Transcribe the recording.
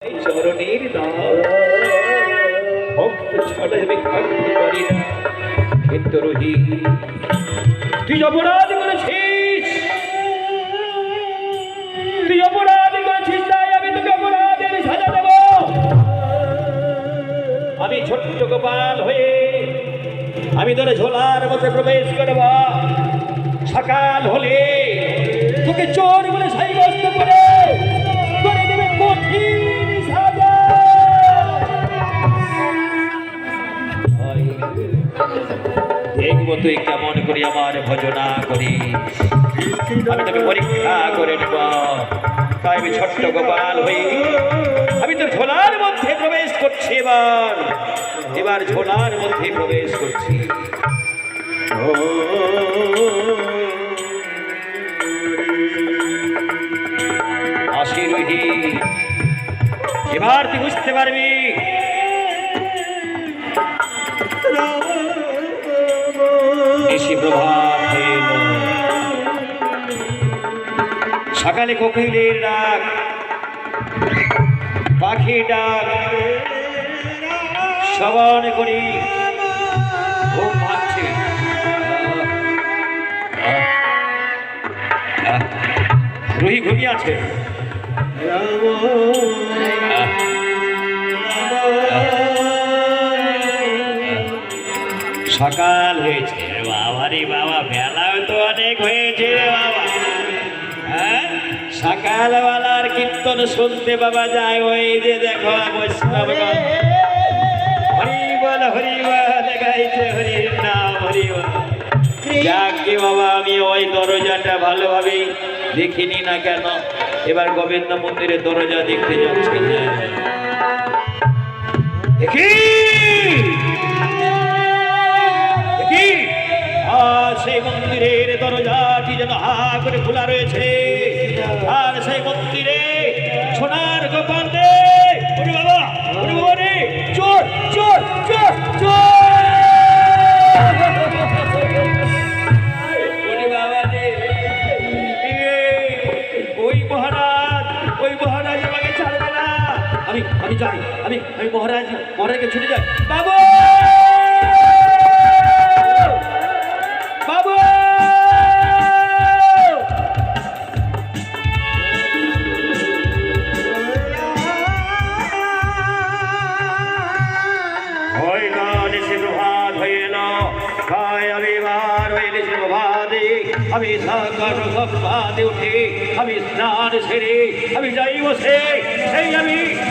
এই চরণের দাম ভক্ত ছাড়া আমি থাকতে পারি না। কিন্তু রোহি, তুই অপরাধ করেছিস, তুই অপরাধ করেছিস, তাই আমি তোকে অপরাধের সাজা দেব। আমি ছোট্ট গোপাল হয়ে আমি তোর ঝোলার মধ্যে প্রবেশ করব। সকাল হলে তোকে চোর বলে সাব্যস্ত করে দেবে কঠিন সাজা। দেখবো তুই কেমন করে আমার ভজনা করি, আমি তোকে পরীক্ষা করে নেব। তাই আমি ছোট্ট গোপাল হয়ে আমি তোর ঝোলার মধ্যে প্রবেশ করছি। এবার ঝোলার মধ্যে প্রবেশ করছি। আসি রোহি, এবার তুই বুঝতে পারবি প্রভাত এলো। সকালে কোকিলের ডাক, পাখি ডাক শ্রবণ করি। ঘুম ভাঙছে, রোহি ঘুমিয়ে আছে। সকাল হয়েছে বাবা রে বাবা, বেলাও তো অনেক হয়েছে রে বাবা। হ্যাঁ, সকালবেলার কীর্তন শুনতে বাবা যায়। ওই যে দেখো বৈষ্ণবগণ হরিবল হরিবল গাইছে, হরির নাম হরিবল। যাকে বাবা, আমি ওই দরজাটা ভালোভাবে দেখিনি না কেন, এবার গোবিন্দ মন্দিরের দরজা দেখতে যাচ্ছি। দেখি সেই মন্দিরের দরজাটি যেন হা করে খোলা রয়েছে। আর সেই মন্দিরে সোনার গোপাল রে, ওরে বাবা, ওরে বাবা রে, চোর চোর চোর চোর, ওরে বাবা রে। ওই মহারাজ আমাকে ছাড়বে না। আমি যাই, আমি মহারাজকে ছুটে যাই। বাবু বাবু, ওই গান এসে প্রভাত হয়ে এলো। আমি বার হয়ে এসে প্রভাতে আমি সকাল প্রভাতে উঠে আমি স্নান সেরে আমি যাই বসে, সেই আমি